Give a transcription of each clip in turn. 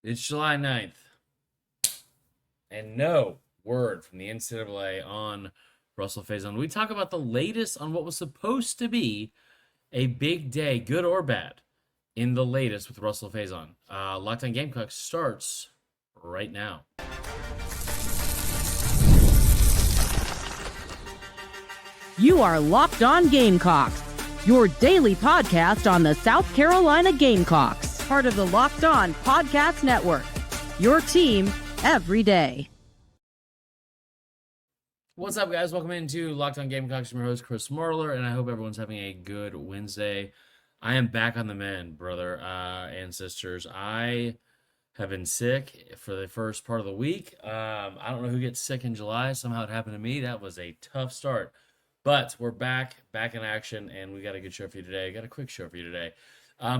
It's July 9th, and no word from the NCAA on Russell Faison. We talk about the latest on what was supposed to be a big day, good or bad, in the latest with Russell Faison. Locked on Gamecocks starts right now. You are Locked On Gamecocks, your daily podcast on the South Carolina Gamecocks, part of the Locked On Podcast Network. Your team every day. What's up, guys? Welcome into Locked On Gamecocks. I'm your host, Chris Marler, and I hope everyone's having a good Wednesday. I am back on the mend, brother and sisters. I have been sick for the first part of the week. I don't know who gets sick in July. Somehow it happened to me. That was a tough start. But we're back in action, and we got a good show for you today. Got a quick show for you today.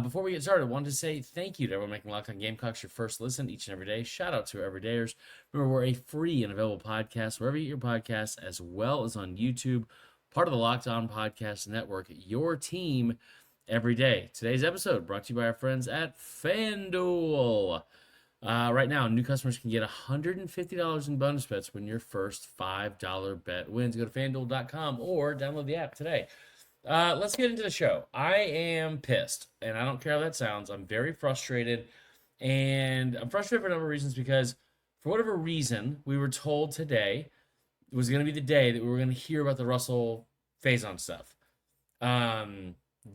Before we get started, I wanted to say thank you to everyone making Locked On Gamecocks your first listen each and every day. Shout out to our everydayers. Remember, we're a free and available podcast wherever you get your podcasts, as well as on YouTube, part of the Locked On Podcast Network, your team every day. Today's episode brought to you by our friends at FanDuel. Right now, new customers can get $150 in bonus bets when your first $5 bet wins. Go to FanDuel.com or download the app today. Let's get into the show. I am pissed, and I don't care how that sounds. I'm very frustrated, and I'm frustrated for a number of reasons because, for whatever reason, we were told today it was going to be the day that we were going to hear about the Russell Faison stuff.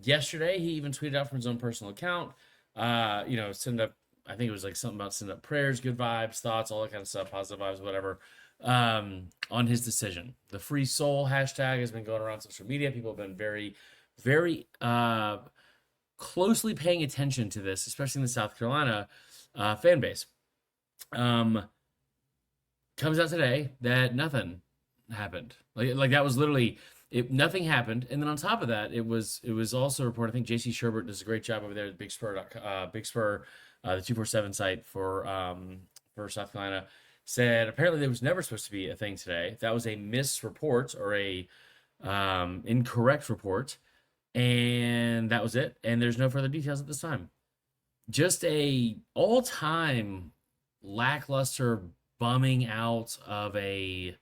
Yesterday, he even tweeted out from his own personal account, send up, I think it was like something about send up prayers, good vibes, thoughts, all that kind of stuff, positive vibes, whatever, on his decision. The free soul hashtag has been going around social media. People have been very, very closely paying attention to this, especially in the South Carolina fan base. Comes out today that nothing happened. Like that was literally it. Nothing happened, and then on top of that, it was also reported. I think JC Sherbert does a great job over there at Big Spur, the 247 site for South Carolina. Said apparently there was never supposed to be a thing today. That was a misreport or a incorrect report, and that was it. And there's no further details at this time. Just a all-time lackluster bumming out of a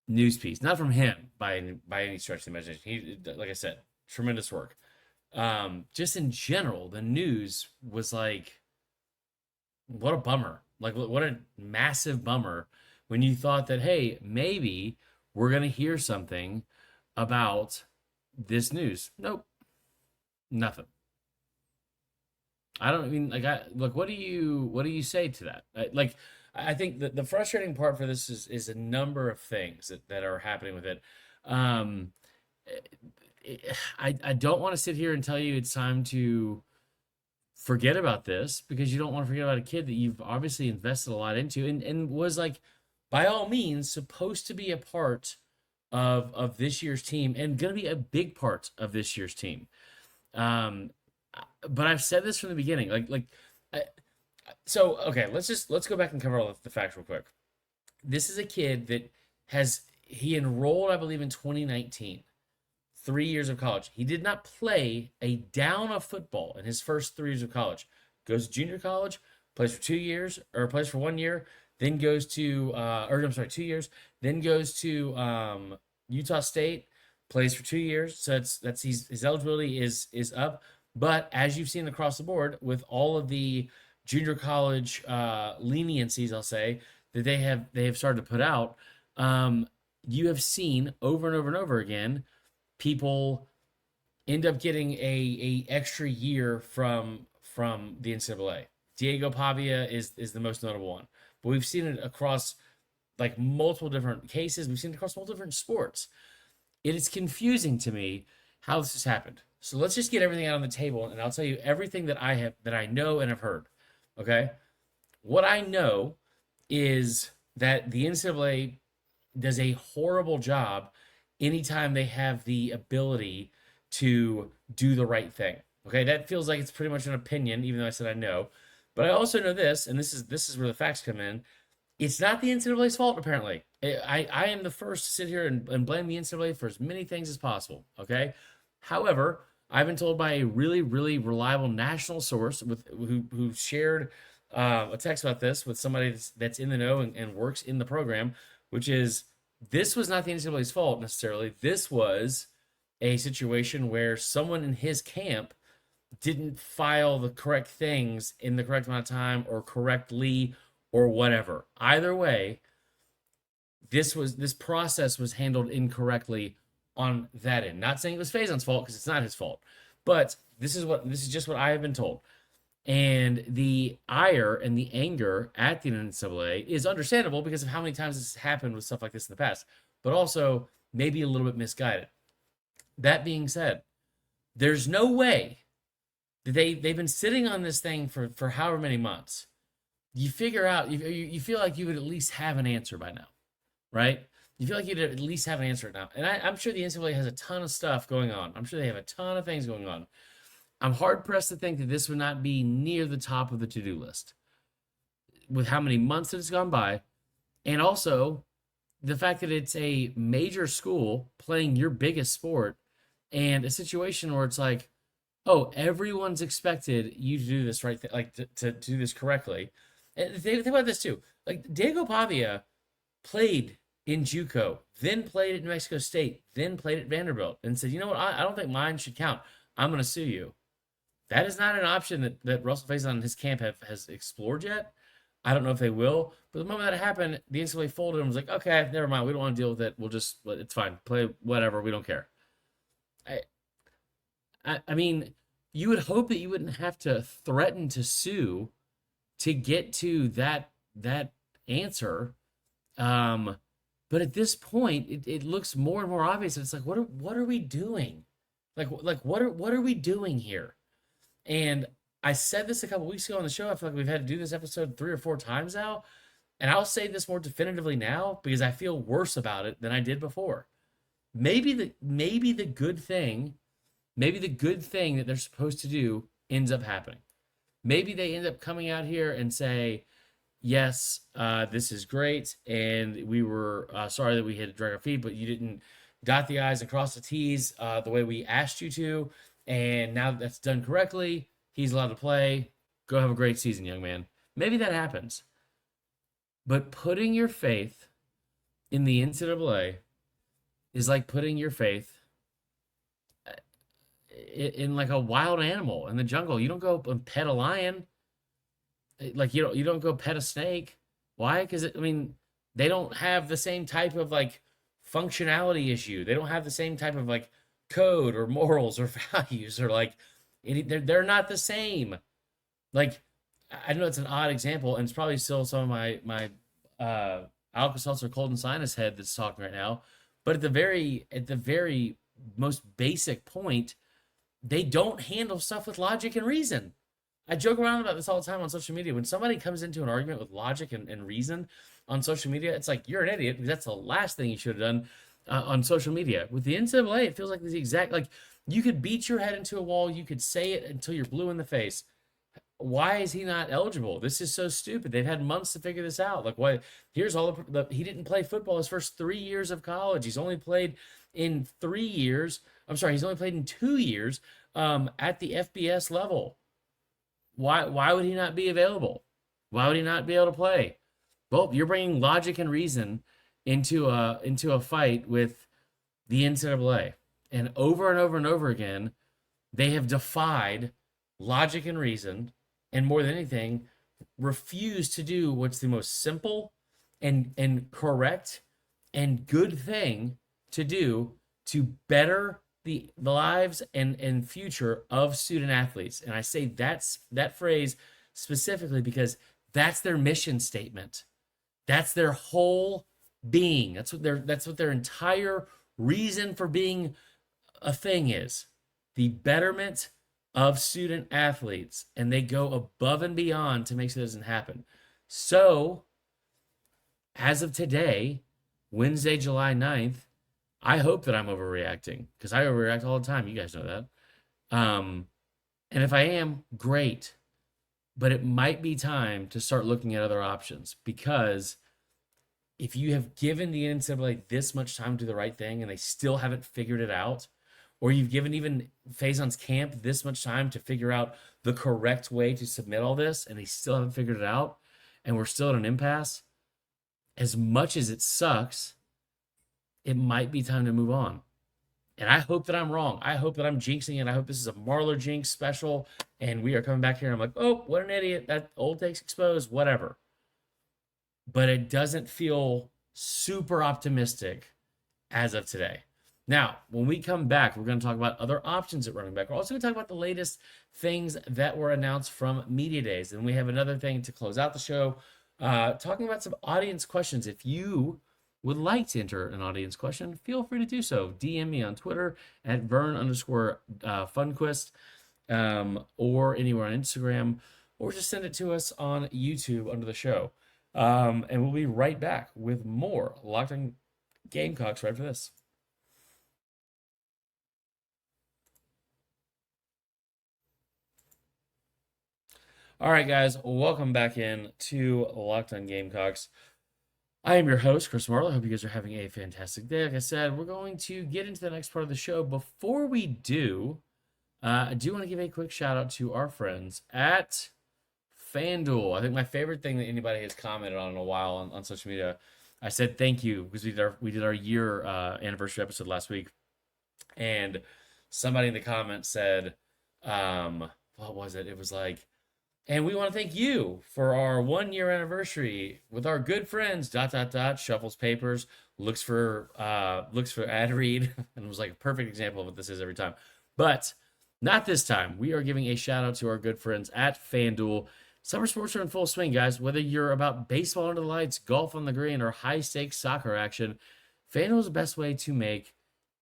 news piece. Not from him by any stretch of the imagination. He, like I said, tremendous work. Just in general, the news was like, what a bummer. Like, what a massive bummer when you thought that, hey, maybe we're going to hear something about this news. Nope. Nothing. I don't mean, like, look, what do you say to that? I think that the frustrating part for this is a number of things that are happening with it. I don't want to sit here and tell you it's time to forget about this, because you don't want to forget about a kid that you've obviously invested a lot into and was, like, by all means supposed to be a part of this year's team and going to be a big part of this year's team. But I've said this from the beginning, okay, let's go back and cover all the facts real quick. This is a kid that he enrolled, I believe, in 2019. 3 years of college. He did not play a down of football in his first 3 years of college. Goes to junior college, plays for 2 years, or plays for 1 year, then goes to, 2 years, then goes to Utah State, plays for 2 years. So his eligibility is up. But as you've seen across the board with all of the junior college leniencies, I'll say, that they have started to put out, you have seen over and over and over again people end up getting a extra year from the NCAA. Diego Pavia is the most notable one, but we've seen it across like multiple different cases. We've seen it across multiple different sports. It is confusing to me how this has happened. So let's just get everything out on the table, and I'll tell you everything that I know and have heard. Okay, what I know is that the NCAA does a horrible job anytime they have the ability to do the right thing. Okay, that feels like it's pretty much an opinion, even though I said I know. But I also know this, and this is where the facts come in. It's not the NCAA's fault, apparently. I am the first to sit here and blame the NCAA for as many things as possible, okay? However, I've been told by a really, really reliable national source who shared a text about this with somebody that's in the know and works in the program, which is this was not the NCAA's fault necessarily. This was a situation where someone in his camp didn't file the correct things in the correct amount of time or correctly or whatever. Either way, this process was handled incorrectly on that end. Not saying it was Faison's fault because it's not his fault, but this is just what I have been told. And the ire and the anger at the NCAA is understandable because of how many times this has happened with stuff like this in the past, but also maybe a little bit misguided. That being said, there's no way that they've been sitting on this thing for however many months. You figure out, you feel like you would at least have an answer by now, right? You feel like you'd at least have an answer now. And I'm sure the NCAA has a ton of stuff going on. I'm sure they have a ton of things going on. I'm hard-pressed to think that this would not be near the top of the to-do list with how many months that it's gone by. And also the fact that it's a major school playing your biggest sport and a situation where it's like, oh, everyone's expected you to do this right, to do this correctly. And think about this too. Like Diego Pavia played in JUCO, then played at New Mexico State, then played at Vanderbilt, and said, you know what, I don't think mine should count. I'm going to sue you. That is not an option that Russell Faison and his camp has explored yet. I don't know if they will, but the moment that happened, the NCAA folded and was like, okay, never mind. We don't want to deal with it. It's fine. Play whatever. We don't care. I mean, you would hope that you wouldn't have to threaten to sue to get to that answer. But at this point, it looks more and more obvious. It's like, what are we doing? Like what are we doing here? And I said this a couple weeks ago on the show. I feel like we've had to do this episode 3 or 4 times now. And I'll say this more definitively now because I feel worse about it than I did before. Maybe the good thing that they're supposed to do ends up happening. Maybe they end up coming out here and say, yes, this is great. And we were sorry that we had to drag our feet, but you didn't dot the I's and cross the T's the way we asked you to. And now that that's done correctly, he's allowed to play. Go have a great season, young man. Maybe that happens. But putting your faith in the NCAA is like putting your faith in like a wild animal in the jungle. You don't go and pet a lion. Like you don't go pet a snake. Why? Because they don't have the same type of like functionality issue. They don't have the same type of like code or morals or values or like they're not the same. Like I know it's an odd example, and it's probably still some of my Alka-Seltzer cold and sinus head that's talking right now. But at the very most basic point, they don't handle stuff with logic and reason. I joke around about this all the time on social media. When somebody comes into an argument with logic and reason on social media, it's like, you're an idiot because that's the last thing you should have done on social media. With the NCAA, it feels like the exact, like you could beat your head into a wall. You could say it until you're blue in the face. Why is he not eligible? This is so stupid. They've had months to figure this out. Like, why? Here's all he didn't play football his first 3 years of college. He's only played in 3 years. I'm sorry, he's only played in 2 years at the FBS level. Why would he not be available? Why would he not be able to play? Well, you're bringing logic and reason into a fight with the NCAA, and over and over again, they have defied logic and reason, and more than anything, refuse to do what's the most simple and correct and good thing to do to better the lives and future of student athletes. And I say that phrase specifically because that's their mission statement. That's their whole being. That's what their entire reason for being a thing is. The betterment of student athletes, and they go above and beyond to make sure that doesn't happen. So, as of today, Wednesday, July 9th, I hope that I'm overreacting because I overreact all the time. You guys know that. And if I am, great. But it might be time to start looking at other options because if you have given the NCAA this much time to do the right thing and they still haven't figured it out, or you've given even Faison's camp this much time to figure out the correct way to submit all this, and they still haven't figured it out, and we're still at an impasse, as much as it sucks, it might be time to move on. And I hope that I'm wrong. I hope that I'm jinxing it. I hope this is a Marler jinx special, and we are coming back here, and I'm like, oh, what an idiot. That old takes exposed, whatever. But it doesn't feel super optimistic as of today. Now, when we come back, we're going to talk about other options at running back. We're also going to talk about the latest things that were announced from Media Days. And we have another thing to close out the show, talking about some audience questions. If you would like to enter an audience question, feel free to do so. DM me on Twitter at Vern_Funquist, or anywhere on Instagram, or just send it to us on YouTube under the show. And we'll be right back with more Locked On Gamecocks right for this. All right, guys, welcome back in to Locked On Gamecocks. I am your host, Chris Marler. I hope you guys are having a fantastic day. Like I said, we're going to get into the next part of the show. Before we do, I do want to give a quick shout out to our friends at FanDuel. I think my favorite thing that anybody has commented on in a while on social media, I said thank you because we did our year anniversary episode last week, and somebody in the comments said, what was it? It was like, and we want to thank you for our 1 year anniversary with our good friends, ... shuffles papers, looks for ad read, and it was like a perfect example of what this is every time. But not this time. We are giving a shout out to our good friends at FanDuel. Summer sports are in full swing, guys. Whether you're about baseball under the lights, golf on the green, or high stakes soccer action, FanDuel is the best way to make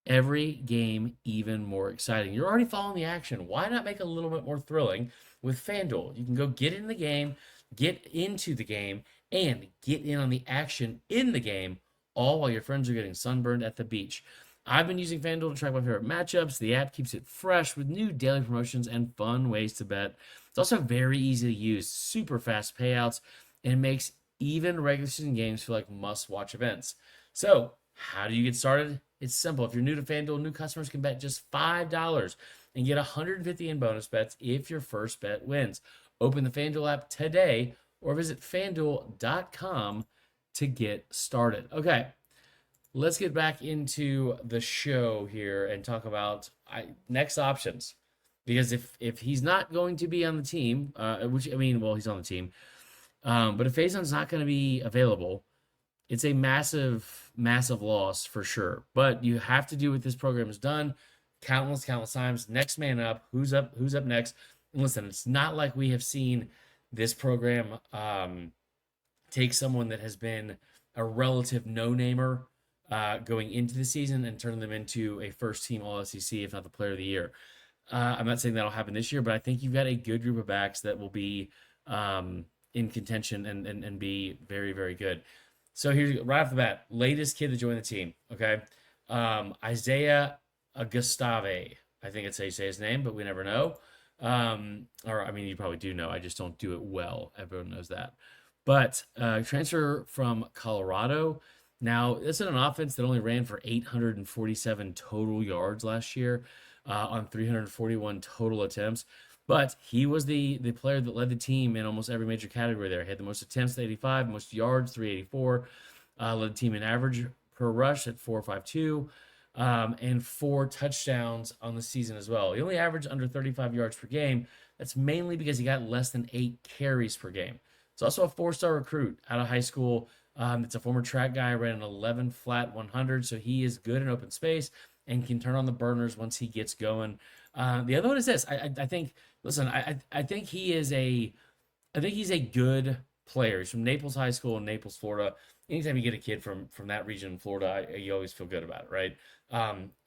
every game even more exciting. You're already following the action. Why not make it a little bit more thrilling with FanDuel? You can go get in the game, get into the game, and get in on the action in the game, all while your friends are getting sunburned at the beach. I've been using FanDuel to track my favorite matchups. The app keeps it fresh with new daily promotions and fun ways to bet. It's also very easy to use, super fast payouts, and it makes even regular season games feel like must-watch events. So, how do you get started? It's simple. If you're new to FanDuel, new customers can bet just $5 and get $150 in bonus bets if your first bet wins. Open the FanDuel app today or visit FanDuel.com to get started. Okay, let's get back into the show here and talk about next options. Because if he's not going to be on the team, he's on the team, but if Faison's not going to be available, it's a massive, massive loss for sure. But you have to do what this program has done countless times. Next man up. Who's up next? And listen, it's not like we have seen this program take someone that has been a relative no-namer going into the season and turn them into a first-team All-SEC, if not the Player of the Year. I'm not saying that'll happen this year, but I think you've got a good group of backs that will be in contention and be very, very good. So here's right off the bat, latest kid to join the team. Okay, Isaiah Gustave. I think it's how you say his name, but we never know. You probably do know. I just don't do it well. Everyone knows that. But transfer from Colorado. Now, this is an offense that only ran for 847 total yards last year on 341 total attempts. But he was the player that led the team in almost every major category there. He had the most attempts, 85, most yards, 384. Led the team in average per rush at 452, and 4 touchdowns on the season as well. He only averaged under 35 yards per game. That's mainly because he got less than 8 carries per game. He's also a 4-star recruit out of high school. It's a former track guy, ran an 11 flat 100, so he is good in open space and can turn on the burners once he gets going. The other one is this. I think he's a good player. He's from Naples High School in Naples, Florida. Anytime you get a kid from that region in Florida, you always feel good about it, right?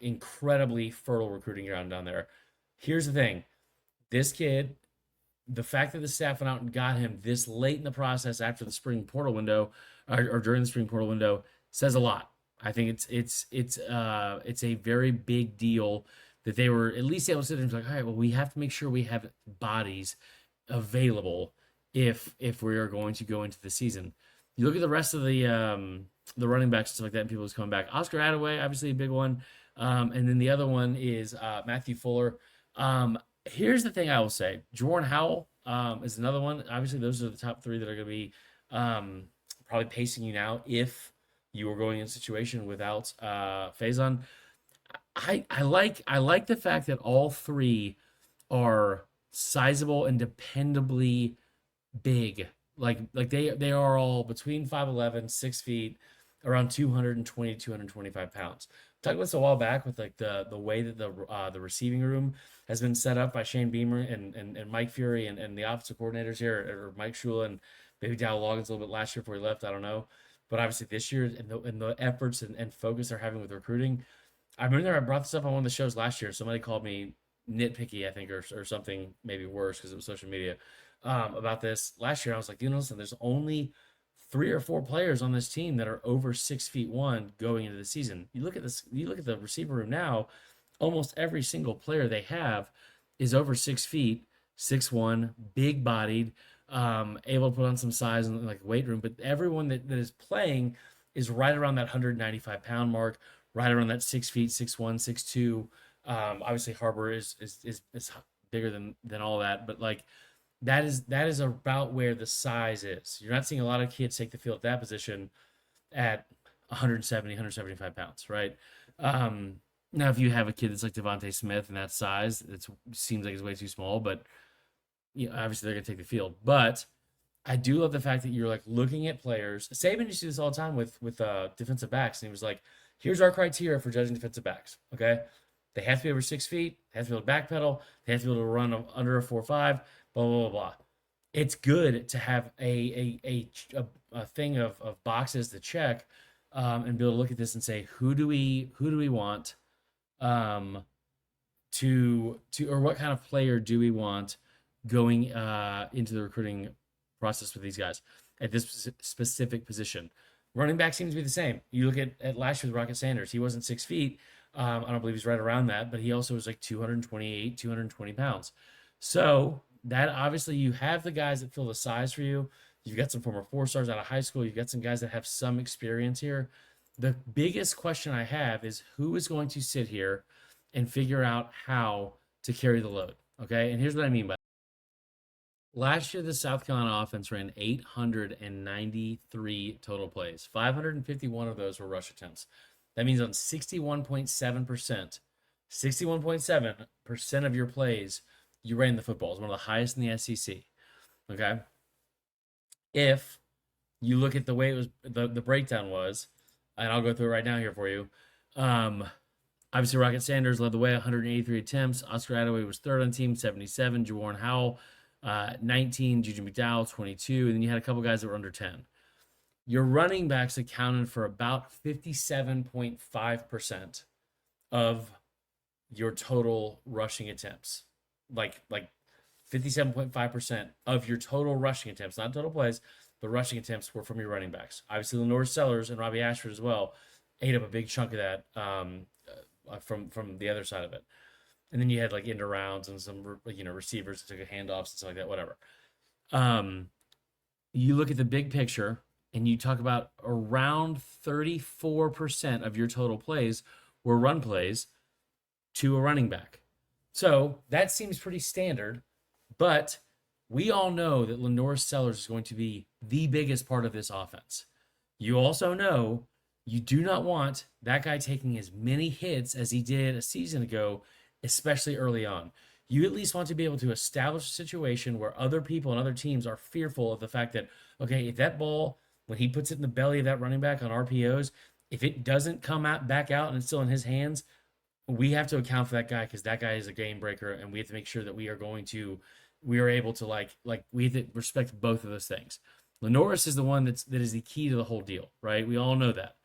Incredibly fertile recruiting ground down there. Here's the thing. This kid, the fact that the staff went out and got him this late in the process after the spring portal window or during the spring portal window says a lot. I think it's a very big deal that they were at least able to sit there and be like, all right, well, we have to make sure we have bodies available if we are going to go into the season. You look at the rest of the running backs and stuff like that, and people who's coming back. Oscar Attaway, obviously a big one. And then the other one is Matthew Fuller. Here's the thing I will say. Jordan Howell is another one. Obviously, those are the top three that are going to be probably pacing you now if you were going in a situation without Faison. I like the fact that all three are sizable and dependably big. Like they are all between 5'11", 6 feet, around 220, 225 pounds. Talked about this a while back with like the way that the receiving room has been set up by Shane Beamer and Mike Fury and the offensive coordinators here, or Mike Shula and maybe Dow Loggins a little bit last year before he left. I don't know. But obviously this year and the efforts and focus they're having with recruiting. I remember I brought this up on one of the shows last year. Somebody called me nitpicky, I think, or something maybe worse because it was social media about this last year. I was like, listen, there's only 3 or 4 players on this team that are over 6'1" going into the season. You look at this, you look at the receiver room now, almost every single player they have is over 6 feet, 6'1", big bodied, able to put on some size in like weight room. But everyone that is playing is right around that 195-pound mark, right around that 6 feet, 6'1", 6'2". Obviously Harbor is bigger than all that, but like that is about where the size is. You're not seeing a lot of kids take the field at that position at 170, 175 pounds, right? Now, if you have a kid that's like Devontae Smith and that size, it seems like it's way too small, but obviously they're going to take the field. But I do love the fact that you're like looking at players. Saban used to do this all the time with defensive backs, and he was like, here's our criteria for judging defensive backs, okay? They have to be over 6 feet. They have to be able to backpedal. They have to be able to run under a 4.5. Blah blah blah blah. It's good to have a thing of boxes to check, and be able to look at this and say who do we want, to or what kind of player do we want going into the recruiting process with these guys at this specific position. Running back seems to be the same. You look at last year with Rocket Sanders. He wasn't 6 feet. I don't believe he's right around that, but he also was like 228, 220 pounds. So that obviously you have the guys that fill the size for you. You've got some former 4-stars out of high school. You've got some guys that have some experience here. The biggest question I have is who is going to sit here and figure out how to carry the load, okay? And here's what I mean by that. Last year, the South Carolina offense ran 893 total plays. 551 of those were rush attempts. That means on 61.7% of your plays, you ran the football. It's one of the highest in the SEC. Okay? If you look at the way it was, the breakdown was, and I'll go through it right now here for you. Obviously, Rocket Sanders led the way, 183 attempts. Oscar Attaway was third on the team, 77. Jawarn Howell, 19. Juju McDowell, 22. And then you had a couple guys that were under 10. Your running backs accounted for about 57.5% of your total rushing attempts. Like 57.5% of your total rushing attempts, not total plays, but rushing attempts were from your running backs. Obviously, Lenore Sellers and Robbie Ashford as well ate up a big chunk of that from the other side of it. And then you had like end rounds and some receivers that took a handoffs and stuff like that, whatever. You look at the big picture and you talk about around 34% of your total plays were run plays to a running back. So that seems pretty standard, but we all know that Lenore Sellers is going to be the biggest part of this offense. You also know you do not want that guy taking as many hits as he did a season ago, especially early on. You at least want to be able to establish a situation where other people and other teams are fearful of the fact that, okay, if that ball, when he puts it in the belly of that running back on RPOs, if it doesn't come back out and it's still in his hands, we have to account for that guy because that guy is a game breaker, and we have to make sure that we are able to like we have to respect both of those things. Lenoris is the one that is the key to the whole deal, right? We all know that.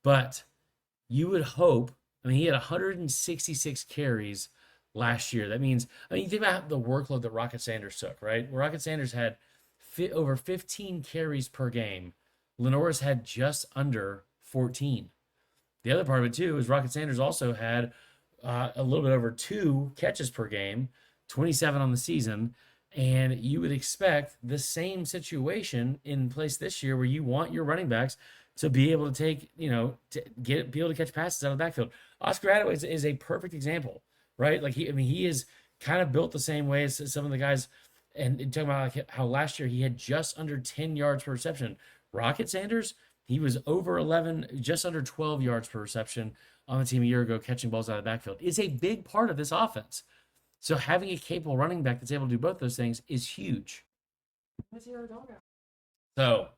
But you would hope, he had 166 carries last year. That means, you think about the workload that Rocket Sanders took, right? Rocket Sanders had over 15 carries per game. Lenoris had just under 14. The other part of it, too, is Rocket Sanders also had a little bit over 2 catches per game, 27 on the season, and you would expect the same situation in place this year where you want your running backs to be able to take, be able to catch passes out of the backfield. Oscar Addo is a perfect example, right? Like he is kind of built the same way as some of the guys. And talking about like how last year he had just under 10 yards per reception. Rocket Sanders, he was over 11, just under 12 yards per reception on the team a year ago, catching balls out of the backfield. Is a big part of this offense. So having a capable running back that's able to do both those things is huge. So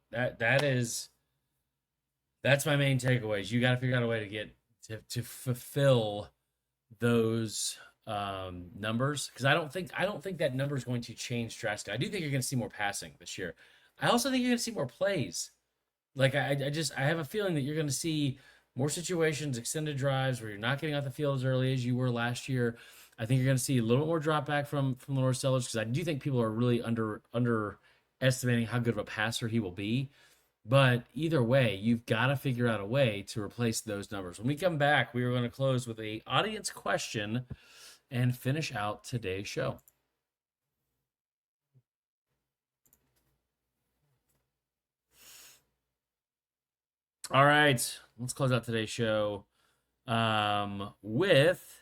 that's my main takeaways. You got to figure out a way to get to fulfill those numbers, because I don't think that number is going to change drastically. I do think you're going to see more passing this year. I also think you're going to see more plays. Like I have a feeling that you're going to see more situations, extended drives where you're not getting off the field as early as you were last year. I think you're going to see a little more drop back from Lenore Sellers, because I do think people are really underestimating how good of a passer he will be. But either way, you've got to figure out a way to replace those numbers. When we come back, we are going to close with an audience question and finish out today's show. All right, let's close out today's show with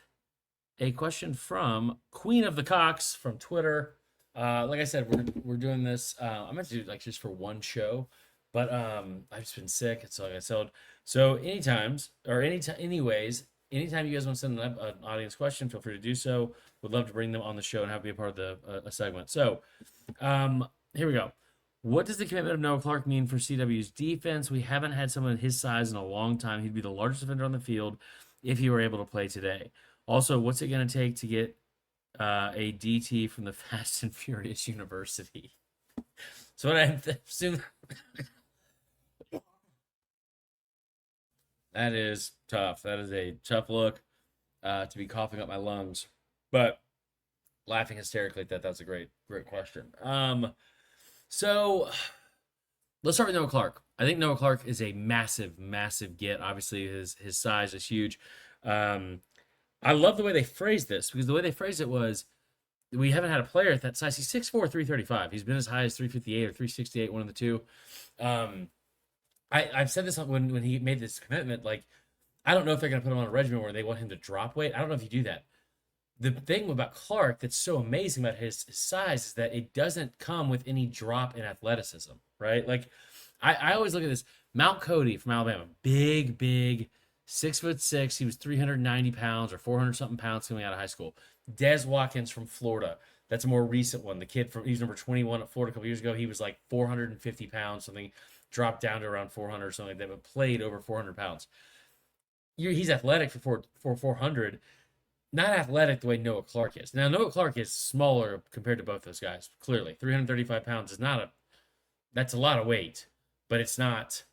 a question from Queen of the Cocks from Twitter. Like I said, we're doing this. I'm going to do like just for one show, but I've just been sick, so like I said. So anytime you guys want to send an audience question, feel free to do so. Would love to bring them on the show and have be a part of the a segment. So here we go. What does the commitment of Noah Clark mean for CW's defense? We haven't had someone his size in a long time. He'd be the largest defender on the field if he were able to play today. Also, what's it going to take to get a DT from the Fast and Furious University? So what I assume that is tough. That is a tough look to be coughing up my lungs, but laughing hysterically at that. That's a great question. So let's start with Noah Clark. I think Noah Clark is a massive, massive get. Obviously, his size is huge. I love the way they phrased this, because the way they phrased it was, we haven't had a player at that size. He's 6'4", 335. He's been as high as 358 or 368, one of the two. I've said this when he made this commitment. Like, I don't know if they're going to put him on a regimen where they want him to drop weight. I don't know if you do that. The thing about Clark that's so amazing about his size is that it doesn't come with any drop in athleticism, right? Like, I always look at this. Mount Cody from Alabama, big, 6'6". He was 390 pounds or 400 something pounds coming out of high school. Des Watkins from Florida. That's a more recent one. The kid he was number 21 at Florida a couple years ago. He was like 450 pounds, something, dropped down to around 400 or something like that, but played over 400 pounds. He's athletic for 400. Not athletic the way Noah Clark is. Now, Noah Clark is smaller compared to both those guys, clearly. 335 pounds is that's a lot of weight, but it's not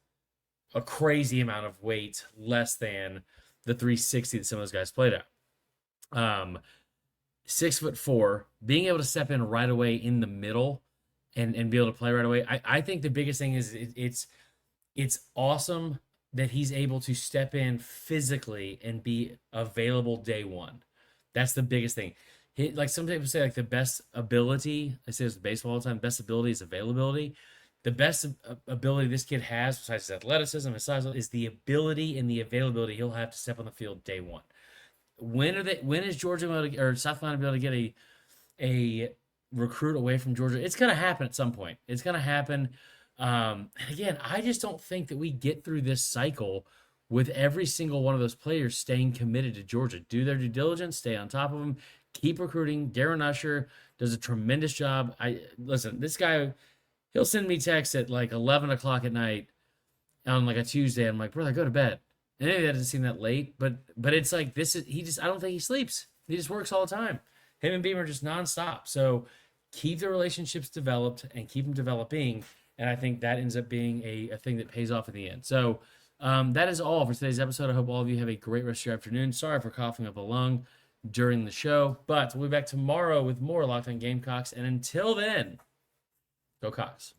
a crazy amount of weight less than the 360 that some of those guys played at. 6'4", being able to step in right away in the middle and be able to play right away. I think the biggest thing is it's awesome that he's able to step in physically and be available day one. That's the biggest thing. Like some people say, like the best ability, I say this with baseball all the time, best ability is availability. The best ability this kid has, besides his athleticism, his size, is the ability and the availability he'll have to step on the field day one. When is Georgia or South Carolina able to get a recruit away from Georgia? It's going to happen at some point. It's going to happen. Again, I just don't think that we get through this cycle with every single one of those players staying committed to Georgia. Do their due diligence, stay on top of them, keep recruiting. Darren Usher does a tremendous job. Listen, this guy, he'll send me texts at like 11 o'clock at night on like a Tuesday. I'm like, brother, go to bed. And maybe that doesn't seem that late, but it's like I don't think he sleeps. He just works all the time. Him and Beamer just nonstop. So keep the relationships developed and keep them developing. And I think that ends up being a thing that pays off at the end. So that is all for today's episode. I hope all of you have a great rest of your afternoon. Sorry for coughing up a lung during the show, but we'll be back tomorrow with more Locked On Gamecocks. And until then, go Cox.